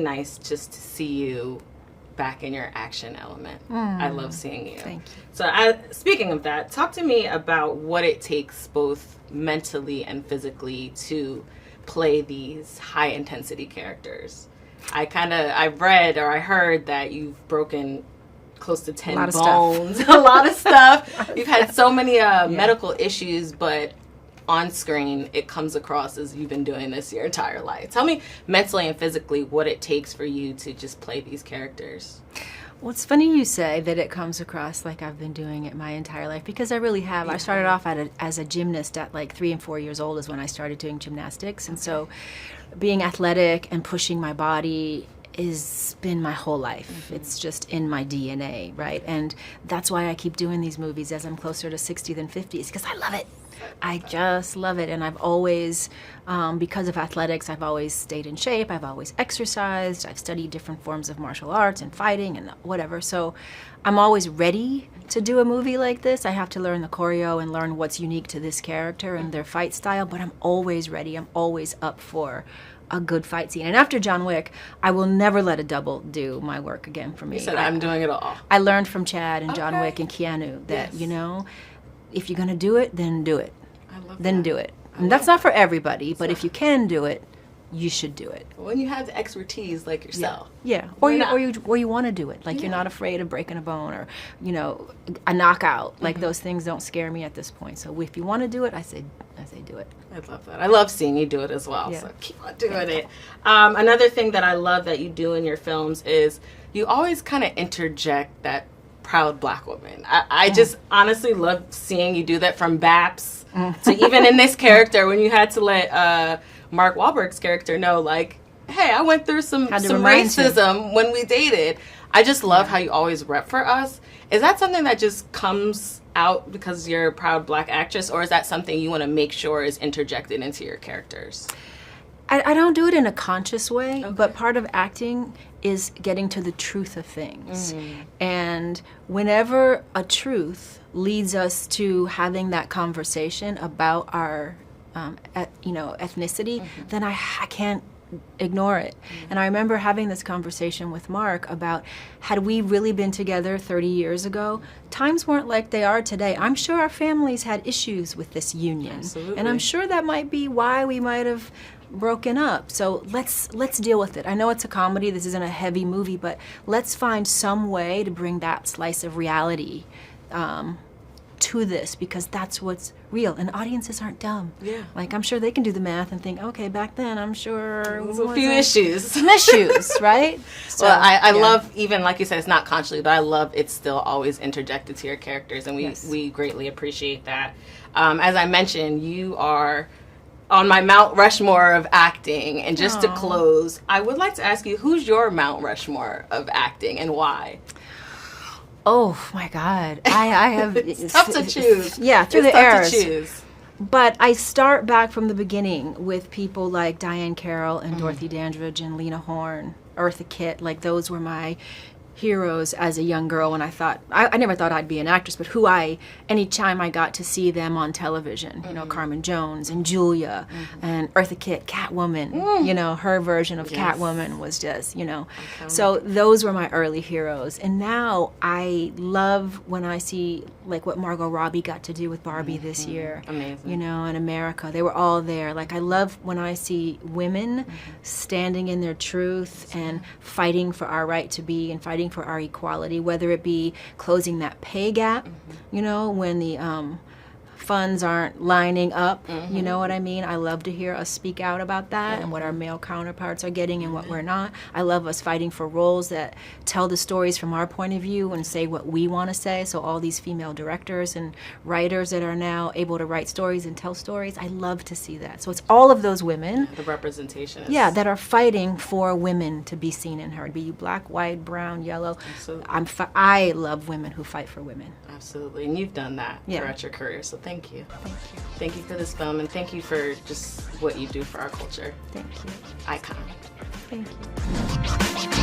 nice just to see you back in your action element. I love seeing you. Thank you. So speaking of that, talk to me about what it takes both mentally and physically to play these high intensity characters. I read or I heard that you've broken close to 10 bones, a lot of stuff. You've had so many medical issues, but on screen it comes across as you've been doing this your entire life. Tell me mentally and physically what it takes for you to just play these characters. Well, it's funny you say that it comes across like I've been doing it my entire life, because I really have. I started off as a gymnast at like 3 and 4 years old is when I started doing gymnastics. And so being athletic and pushing my body has been my whole life. It's just in my DNA, right? And that's why I keep doing these movies as I'm closer to 60 than 50, is because I love it. I just love it. And I've always, because of athletics, I've always stayed in shape. I've always exercised. I've studied different forms of martial arts and fighting and whatever. So I'm always ready to do a movie like this. I have to learn the choreo and learn what's unique to this character and their fight style, but I'm always ready. I'm always up for a good fight scene. And after John Wick, I will never let a double do my work again for me. You said I'm doing it all. I learned from Chad and John Wick and Keanu that, you know, if you're going to do it, then do it. I love then that. Do it. And that's not for everybody, but if you can do it, you should do it. When you have the expertise like yourself. Yeah. Or you want to do it. Like you're not afraid of breaking a bone or, you know, a knockout. Like those things don't scare me at this point. So if you want to do it, I say do it. I love that. I love seeing you do it as well. So keep on doing it. Another thing that I love that you do in your films is you always kind of interject that proud Black woman. I just honestly love seeing you do that, from Baps to even in this character when you had to let Mark Wahlberg's character know, like, hey, I went through some racism when we dated. I just love how you always rep for us. Is that something that just comes out because you're a proud Black actress, or is that something you want to make sure is interjected into your characters? I don't do it in a conscious way, but part of acting is getting to the truth of things. And whenever a truth leads us to having that conversation about our ethnicity, then I can't ignore it. And I remember having this conversation with Mark about, had we really been together 30 years ago, times weren't like they are today. I'm sure our families had issues with this union. Absolutely. And I'm sure that might be why we might have broken up. So let's deal with it. I know it's a comedy, this isn't a heavy movie, but let's find some way to bring that slice of reality to this, because that's what's real. And audiences aren't dumb. Yeah. Like, I'm sure they can do the math and think, okay, back then I'm sure there's a few issues. Some issues, right? So, well, I love, even like you said, it's not consciously, but I love it's still always interjected to your characters, and we greatly appreciate that. As I mentioned, you are on my Mount Rushmore of acting. And just to close, I would like to ask you, who's your Mount Rushmore of acting and why? Oh my God, I have. It's tough to choose. Yeah, through it's the eras. To choose. But I start back from the beginning with people like Diane Carroll and Dorothy Dandridge and Lena Horne, Eartha Kitt. Like, those were my heroes as a young girl when I thought, I never thought I'd be an actress, but anytime I got to see them on television, you know, Carmen Jones and Julia and Eartha Kitt, Catwoman, you know, her version of Catwoman was just, you know, so those were my early heroes. And now I love when I see like what Margot Robbie got to do with Barbie this year. Amazing. You know, in America, they were all there. Like, I love when I see women standing in their truth and fighting for our right to be and fighting for our equality, whether it be closing that pay gap, you know, when the funds aren't lining up, you know what I mean? I love to hear us speak out about that and what our male counterparts are getting and what we're not. I love us fighting for roles that tell the stories from our point of view and say what we want to say. So all these female directors and writers that are now able to write stories and tell stories, I love to see that. So it's all of those women. The representation. That are fighting for women to be seen and heard. Be you black, white, brown, yellow. Absolutely. I love women who fight for women. Absolutely. And you've done that throughout your career. So thank you. Thank you. Thank you for this film, and thank you for just what you do for our culture. Thank you. Icon. Thank you.